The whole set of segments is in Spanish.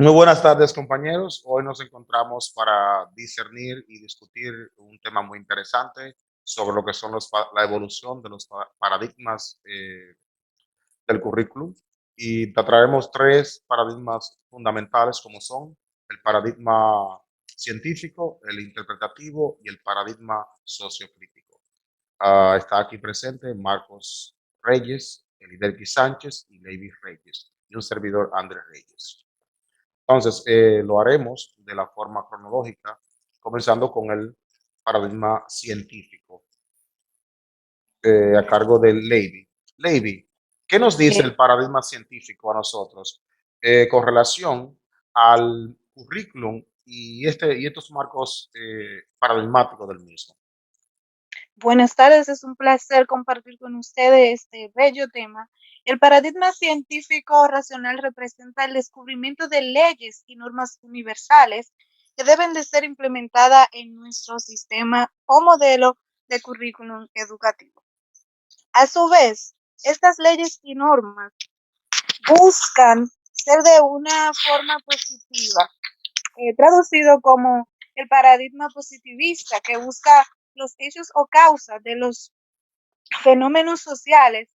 Muy buenas tardes, compañeros. Hoy nos encontramos para discernir y discutir un tema muy interesante sobre lo que son la evolución de los paradigmas del currículum. Y te traemos tres paradigmas fundamentales como son el paradigma científico, el interpretativo y el paradigma sociocrítico. Está aquí presente Marcos Reyes, Elidelki Sánchez y Levi Reyes y un servidor Andrés Reyes. Entonces, lo haremos de la forma cronológica, comenzando con el paradigma científico, a cargo de Levy. Levy, ¿qué nos dice el paradigma científico a nosotros con relación al currículum y estos marcos paradigmáticos del mismo? Buenas tardes, es un placer compartir con ustedes este bello tema. El paradigma científico racional representa el descubrimiento de leyes y normas universales que deben de ser implementadas en nuestro sistema o modelo de currículum educativo. A su vez, estas leyes y normas buscan ser de una forma positiva, traducido como el paradigma positivista que busca los hechos o causas de los fenómenos sociales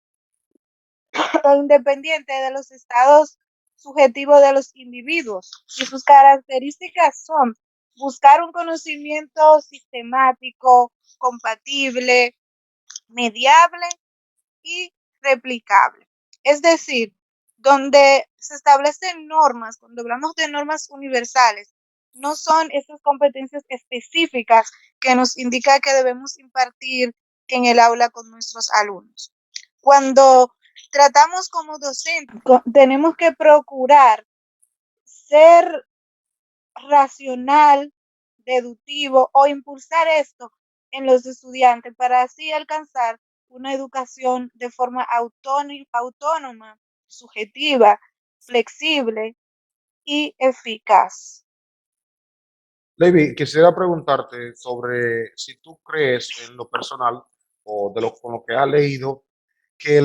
e independientes de los estados subjetivos de los individuos. Y sus características son buscar un conocimiento sistemático, compatible, mediable y replicable. Es decir, donde se establecen normas, cuando hablamos de normas universales, no son esas competencias específicas que nos indica que debemos impartir en el aula con nuestros alumnos. Cuando tratamos como docentes, tenemos que procurar ser racional, deductivo o impulsar esto en los estudiantes para así alcanzar una educación de forma autónoma, subjetiva, flexible y eficaz. Levi, quisiera preguntarte sobre si tú crees en lo personal o con lo que has leído que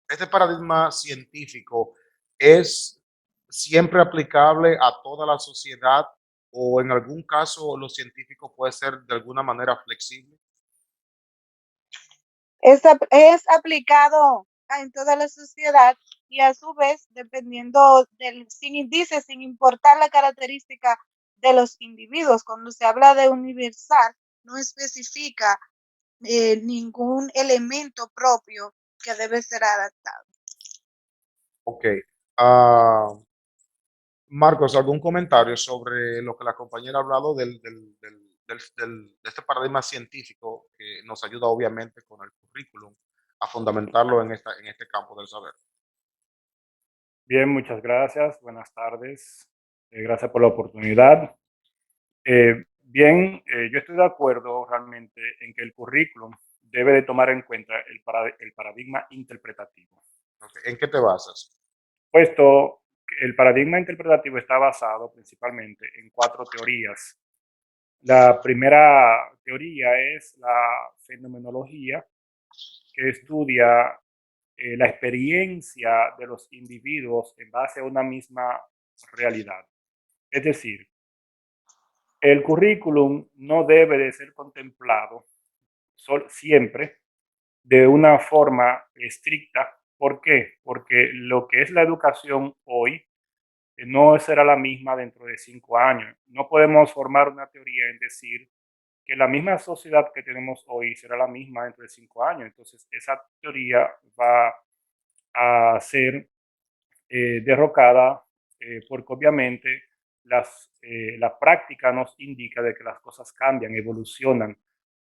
este paradigma científico es siempre aplicable a toda la sociedad o en algún caso lo científico puede ser de alguna manera flexible. Es aplicado en toda la sociedad y a su vez, dependiendo sin índice, sin importar la característica de los individuos, cuando se habla de universal, no especifica ningún elemento propio que debe ser adaptado. Ok. Ah, Marcos, ¿algún comentario sobre lo que la compañera ha hablado de este paradigma científico que nos ayuda obviamente con el currículum a fundamentarlo en este campo del saber? Bien, muchas gracias. Buenas tardes. Gracias por la oportunidad. Yo estoy de acuerdo realmente en que el currículum debe de tomar en cuenta el paradigma interpretativo, Ok, ¿en qué te basas? puesto que el paradigma interpretativo está basado principalmente en cuatro teorías. La primera teoría es la fenomenología, que estudia la experiencia de los individuos en base a una misma realidad. Es decir, el currículum no debe de ser contemplado siempre de una forma estricta. ¿Por qué? Porque lo que es la educación hoy no será la misma dentro de 5 años. No podemos formar una teoría en decir que la misma sociedad que tenemos hoy será la misma dentro de 5 años. Entonces, esa teoría va a ser derrocada porque obviamente la práctica nos indica de que las cosas cambian, evolucionan,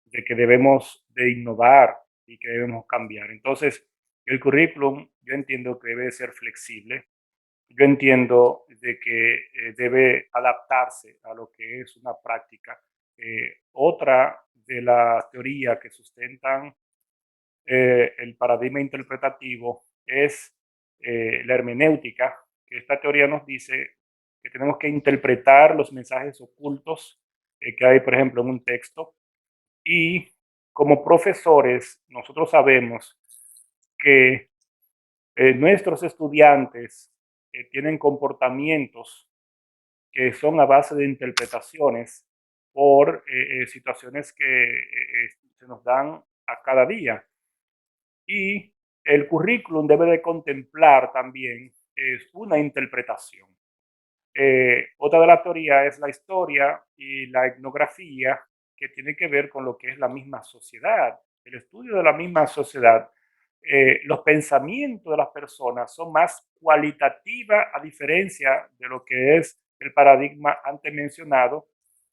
de que debemos de innovar y que debemos cambiar. Entonces, el currículum yo entiendo que debe ser flexible, yo entiendo de que debe adaptarse a lo que es una práctica. Otra de las teorías que sustentan el paradigma interpretativo es la hermenéutica, que esta teoría nos dice que tenemos que interpretar los mensajes ocultos que hay, por ejemplo, en un texto. Y como profesores, nosotros sabemos que nuestros estudiantes tienen comportamientos que son a base de interpretaciones por situaciones que se nos dan a cada día. Y el currículum debe de contemplar también una interpretación. Otra de las teorías es la historia y la etnografía, que tiene que ver con lo que es la misma sociedad, el estudio de la misma sociedad. Los pensamientos de las personas son más cualitativas a diferencia de lo que es el paradigma antes mencionado.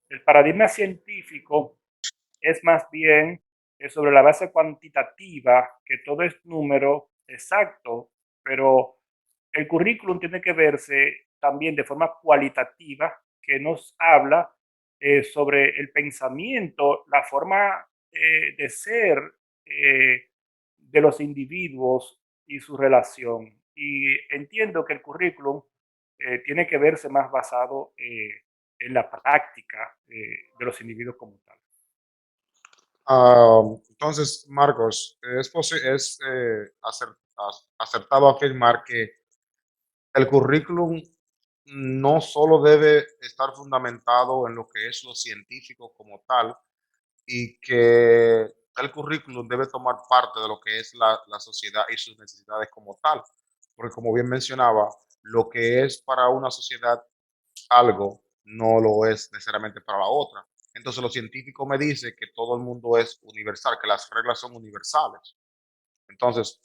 El paradigma científico es más bien sobre la base cuantitativa, que todo es número exacto, pero el currículum tiene que verse también de forma cualitativa, que nos habla sobre el pensamiento, la forma de ser eh, de los individuos y su relación. Y entiendo que el currículum tiene que verse más basado en la práctica de los individuos como tal. Entonces, Marcos, es acertado afirmar que el currículum no solo debe estar fundamentado en lo que es lo científico como tal, y que el currículum debe tomar parte de lo que es la sociedad y sus necesidades como tal. Porque como bien mencionaba, lo que es para una sociedad algo no lo es necesariamente para la otra. Entonces, lo científico me dice que todo el mundo es universal, que las reglas son universales. Entonces,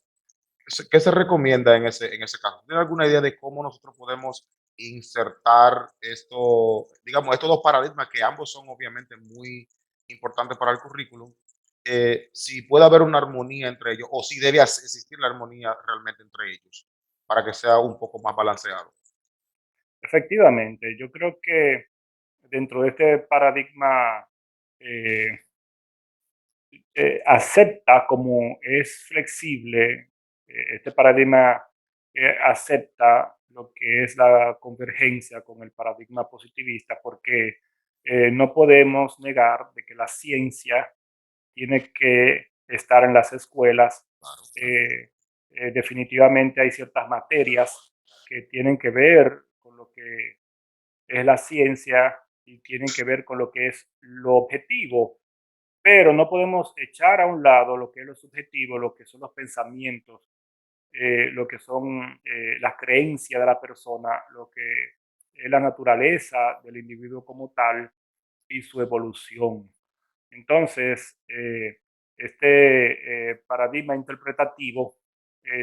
¿qué se recomienda en ese caso? ¿Tiene alguna idea de cómo nosotros podemos insertar esto, digamos, estos dos paradigmas que ambos son obviamente muy importantes para el currículum? Si puede haber una armonía entre ellos o si debe existir la armonía realmente entre ellos para que sea un poco más balanceado. Efectivamente, yo creo que dentro de este paradigma eh, acepta como es flexible, este paradigma acepta lo que es la convergencia con el paradigma positivista, porque no podemos negar de que la ciencia tiene que estar en las escuelas. Claro, claro. Definitivamente hay ciertas materias que tienen que ver con lo que es la ciencia y tienen que ver con lo que es lo objetivo, pero no podemos echar a un lado lo que es lo subjetivo, lo que son los pensamientos, lo que son las creencias de la persona, lo que es la naturaleza del individuo como tal y su evolución. Entonces, este paradigma interpretativo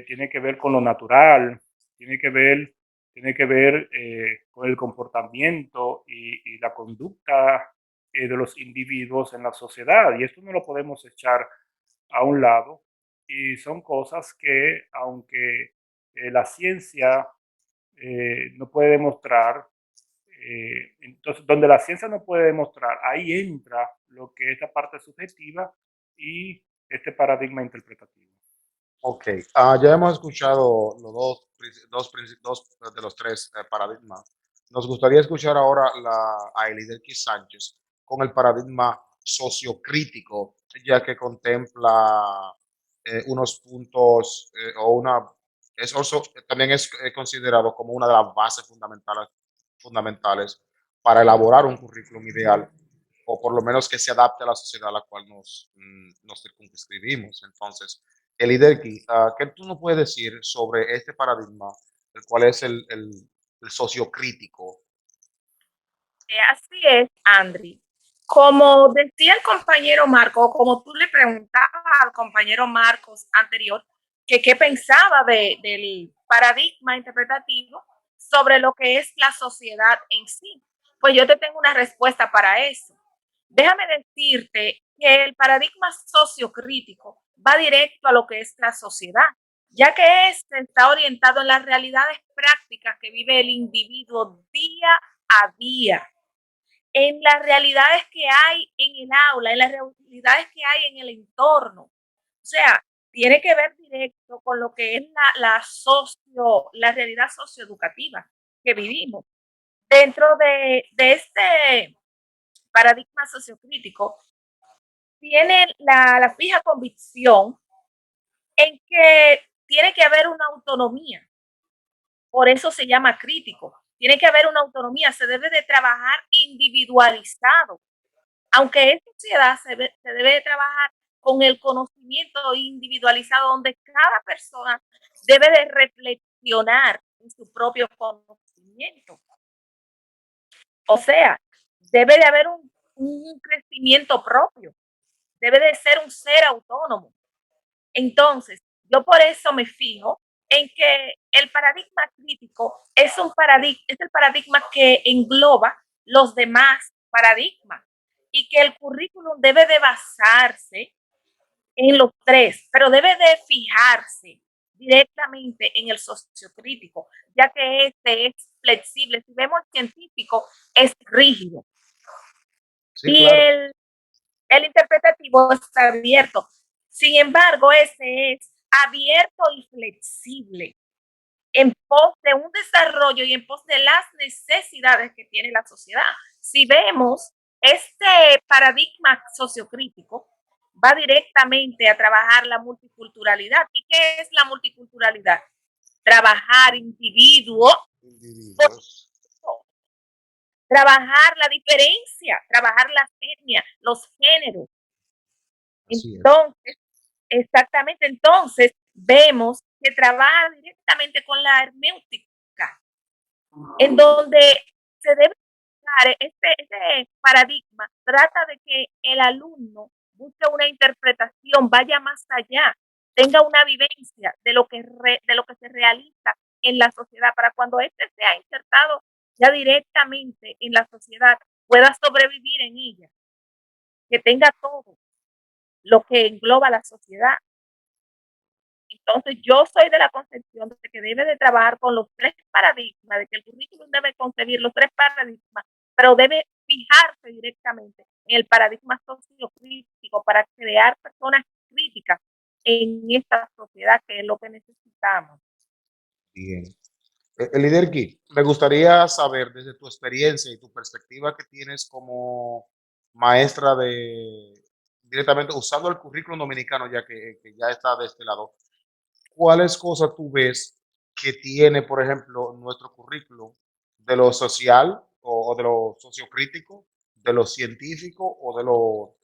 tiene que ver con lo natural, tiene que ver, tiene que ver con el comportamiento y la conducta de los individuos en la sociedad. Y esto no lo podemos echar a un lado. Y son cosas que, aunque la ciencia no puede demostrar, entonces, donde la ciencia no puede demostrar, ahí entra lo que es la parte subjetiva y este paradigma interpretativo. Ok, ya hemos escuchado los dos de los tres paradigmas. Nos gustaría escuchar ahora a Elider Sánchez con el paradigma sociocrítico, ya que contempla unos puntos también es considerado como una de las bases fundamentales para elaborar un currículum ideal, o por lo menos que se adapte a la sociedad a la cual nos circunscribimos. Entonces, Elidelki, ¿qué tú nos puedes decir sobre este paradigma, el cual es el sociocrítico? Así es, Andri. Como decía el compañero Marco, como tú le preguntabas al compañero Marcos anterior, que qué pensaba del paradigma interpretativo sobre lo que es la sociedad en sí. Pues yo te tengo una respuesta para eso. Déjame decirte que el paradigma sociocrítico va directo a lo que es la sociedad, ya que este está orientado en las realidades prácticas que vive el individuo día a día, en las realidades que hay en el aula, en las realidades que hay en el entorno. O sea, tiene que ver directo con lo que es la realidad socioeducativa que vivimos. Dentro de este paradigma sociocrítico, tiene la fija convicción en que tiene que haber una autonomía. Por eso se llama crítico. tiene que haber una autonomía, se debe de trabajar individualizado. Aunque en sociedad se debe de trabajar con el conocimiento individualizado, donde cada persona debe de reflexionar en su propio conocimiento. O sea, debe de haber un crecimiento propio, debe de ser un ser autónomo. Entonces, yo por eso me fijo en que el paradigma crítico es el paradigma que engloba los demás paradigmas y que el currículum debe de basarse en los tres, pero debe de fijarse directamente en el sociocrítico, ya que este es flexible. Si vemos el científico, es rígido. Sí, Y claro. el interpretativo está abierto. Sin embargo, ese es abierto y flexible en pos de un desarrollo y en pos de las necesidades que tiene la sociedad. Si vemos, este paradigma sociocrítico va directamente a trabajar la multiculturalidad. ¿Y qué es la multiculturalidad? Trabajar individuo, Individuos. trabajar la diferencia, trabajar las etnias, los géneros. Así es. Entonces, exactamente, entonces vemos que trabaja directamente con la herméutica, en donde se debe usar este paradigma, trata de que el alumno busque una interpretación, vaya más allá, tenga una vivencia de lo que se realiza en la sociedad, para cuando éste sea insertado ya directamente en la sociedad, pueda sobrevivir en ella, que tenga todo lo que engloba la sociedad. Entonces, yo soy de la concepción de que debe de trabajar con los tres paradigmas, de que el currículum debe concebir los tres paradigmas, pero debe fijarse directamente en el paradigma sociocrítico para crear personas críticas en esta sociedad, que es lo que necesitamos. Bien. Liderki, me gustaría saber desde tu experiencia y tu perspectiva que tienes como maestra de directamente usando el currículum dominicano, ya que ya está de este lado, ¿cuáles cosas tú ves que tiene, por ejemplo, nuestro currículum de lo social o de lo sociocrítico, de lo científico o de lo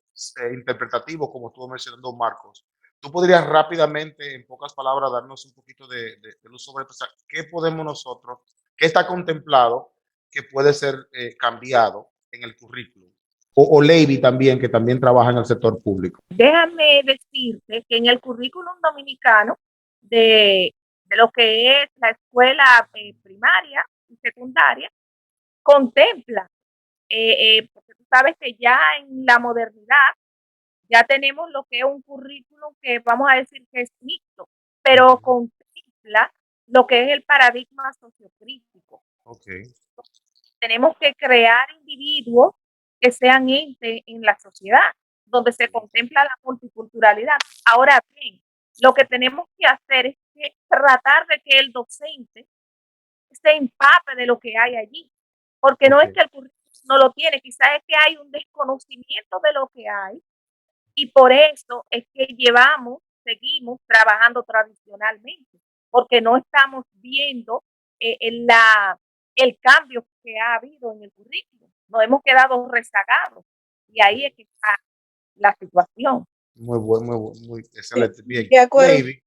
interpretativo, como estuvo mencionando Marcos? ¿Tú podrías rápidamente, en pocas palabras, darnos un poquito de luz sobre esto? O sea, qué podemos nosotros, qué está contemplado que puede ser cambiado en el currículum? O Lady también, que también trabaja en el sector público. Déjame decirte que en el currículum dominicano de lo que es la escuela primaria y secundaria, contempla, porque tú sabes que ya en la modernidad ya tenemos lo que es un currículum que vamos a decir que es mixto, pero contempla lo que es el paradigma sociocrítico. Ok. Tenemos que crear individuos que sean entes en la sociedad, donde se contempla la multiculturalidad. Ahora bien, lo que tenemos que hacer es que tratar de que el docente se empape de lo que hay allí, porque no es Ok. que el currículum no lo tiene, quizás es que hay un desconocimiento de lo que hay, y por eso es que seguimos trabajando tradicionalmente, porque no estamos viendo el cambio que ha habido en el currículum. Nos hemos quedado rezagados y ahí es que está la situación. Muy excelente. Bien. De acuerdo. Lady.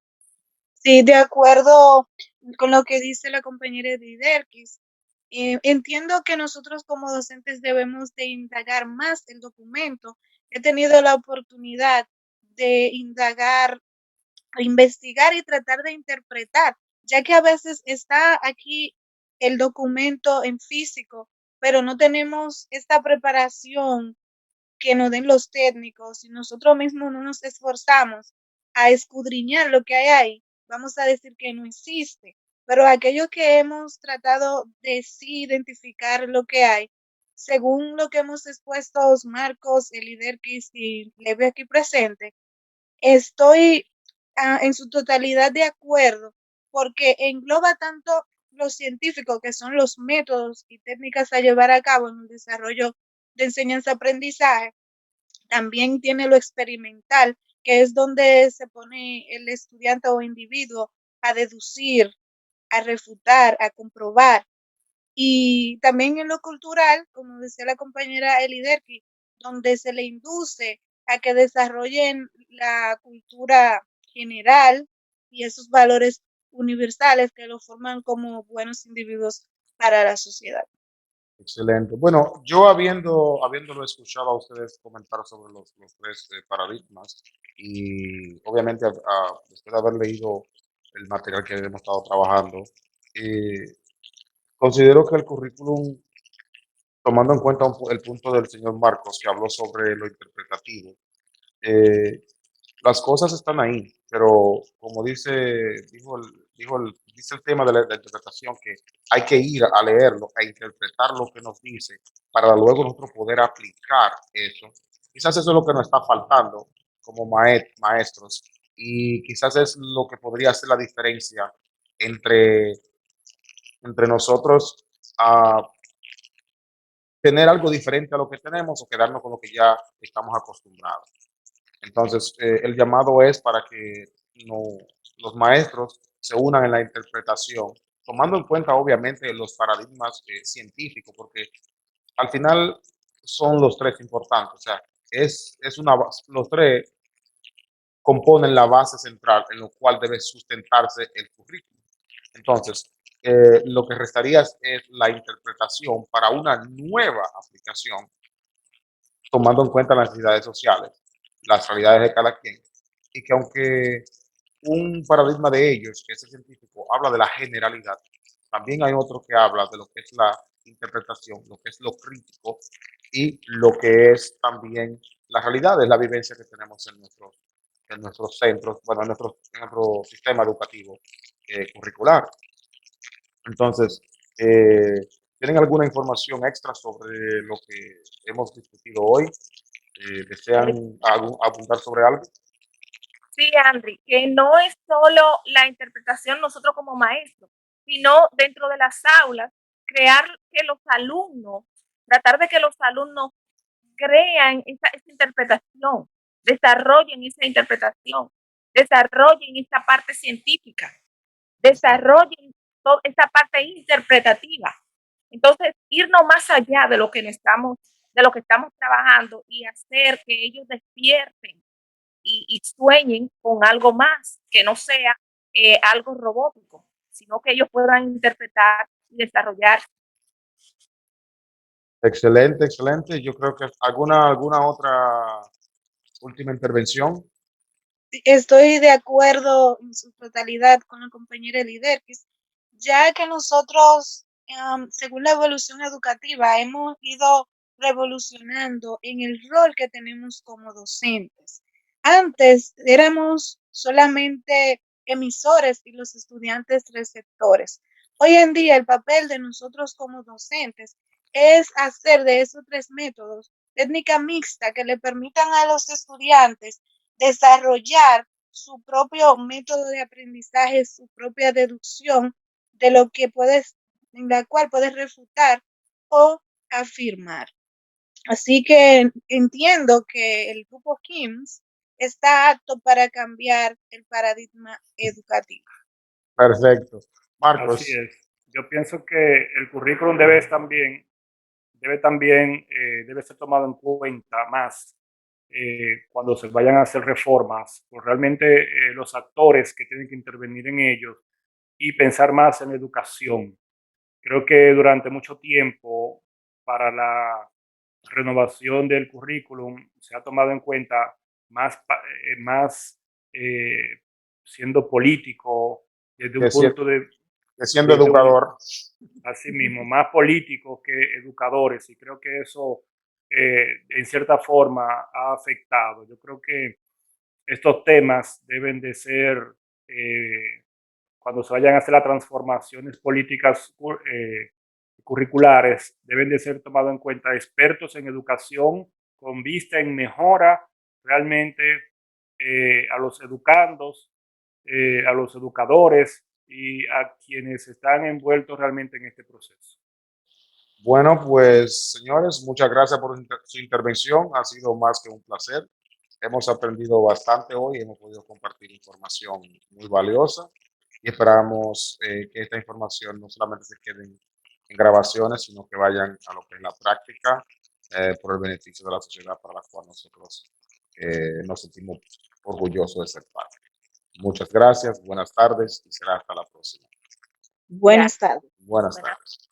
Sí, de acuerdo con lo que dice la compañera Diderkis. Entiendo que nosotros como docentes debemos de indagar más el documento. He tenido la oportunidad de indagar, investigar y tratar de interpretar, ya que a veces está aquí el documento en físico, pero no tenemos esta preparación que nos den los técnicos y nosotros mismos no nos esforzamos a escudriñar lo que hay ahí, vamos a decir que no existe. Pero aquello que hemos tratado de sí identificar lo que hay, según lo que hemos expuesto Marcos, el Liderkis y Levi aquí presente, estoy en su totalidad de acuerdo, porque engloba tanto lo científico, que son los métodos y técnicas a llevar a cabo en el desarrollo de enseñanza-aprendizaje, también tiene lo experimental, que es donde se pone el estudiante o individuo a deducir, a refutar, a comprobar. Y también en lo cultural, como decía la compañera Eliderki, donde se le induce a que desarrollen la cultura general y esos valores universales que lo forman como buenos individuos para la sociedad. Excelente. Bueno, yo habiéndolo escuchado a ustedes comentar sobre los tres paradigmas y obviamente después de haber leído el material que hemos estado trabajando, eh, considero que el currículum, tomando en cuenta el punto del señor Marcos que habló sobre lo interpretativo, eh, las cosas están ahí, pero como dice el tema de la interpretación, que hay que ir a leerlo, a interpretar lo que nos dice, para luego nosotros poder aplicar eso. Quizás eso es lo que nos está faltando como maestros y quizás es lo que podría hacer la diferencia entre, entre nosotros a tener algo diferente a lo que tenemos o quedarnos con lo que ya estamos acostumbrados. Entonces, el llamado es para que no, los maestros se unan en la interpretación, tomando en cuenta obviamente los paradigmas científicos, porque al final son los tres importantes, o sea, los tres componen la base central en lo cual debe sustentarse el currículum. Entonces, lo que restaría es la interpretación para una nueva aplicación, tomando en cuenta las necesidades sociales, las realidades de cada quien, y que aunque un paradigma de ellos, que es el científico, habla de la generalidad, también hay otro que habla de lo que es la interpretación, lo que es lo crítico y lo que es también la realidad, es la vivencia que tenemos en nuestros centros, bueno, en nuestro sistema educativo curricular. Entonces, ¿tienen alguna información extra sobre lo que hemos discutido hoy? ¿Desean apuntar sobre algo? Sí, Andri, que no es solo la interpretación nosotros como maestros, sino dentro de las aulas, crear que los alumnos, tratar de que los alumnos crean esa interpretación, desarrollen esa interpretación, desarrollen esa parte científica, desarrollen toda esa parte interpretativa. Entonces, irnos más allá de lo que estamos trabajando y hacer que ellos despierten y sueñen con algo más, que no sea algo robótico, sino que ellos puedan interpretar y desarrollar. Excelente, excelente. Yo creo que alguna otra última intervención. Estoy de acuerdo en su totalidad con la compañera Liderkis, ya que nosotros, según la evolución educativa, hemos ido revolucionando en el rol que tenemos como docentes. Antes éramos solamente emisores y los estudiantes receptores. Hoy en día el papel de nosotros como docentes es hacer de esos tres métodos técnica mixta que le permitan a los estudiantes desarrollar su propio método de aprendizaje, su propia deducción de lo que puedes, en la cual puedes refutar o afirmar. Así que entiendo que el grupo KIMS está apto para cambiar el paradigma educativo. Perfecto. Así Marcos, es. Yo pienso que el currículum debe ser tomado en cuenta más cuando se vayan a hacer reformas, pues realmente los actores que tienen que intervenir en ellos y pensar más en educación. Creo que durante mucho tiempo para la renovación del currículum se ha tomado en cuenta más eh, siendo político desde un que, si- punto de, que siendo desde un, educador, así mismo, más políticos que educadores, y creo que eso en cierta forma ha afectado. Yo creo que estos temas deben de ser, cuando se vayan a hacer las transformaciones políticas curriculares, deben de ser tomados en cuenta expertos en educación con vista en mejora realmente a los educandos, a los educadores y a quienes están envueltos realmente en este proceso. bueno, pues señores, muchas gracias por su intervención. Ha sido más que un placer. Hemos aprendido bastante hoy, hemos podido compartir información muy valiosa y esperamos que esta información no solamente se quede en grabaciones, sino que vayan a lo que es la práctica por el beneficio de la sociedad para la cual nosotros nos sentimos orgullosos de ser parte. Muchas gracias, buenas tardes y será hasta la próxima. Buenas tardes. Buenas tardes.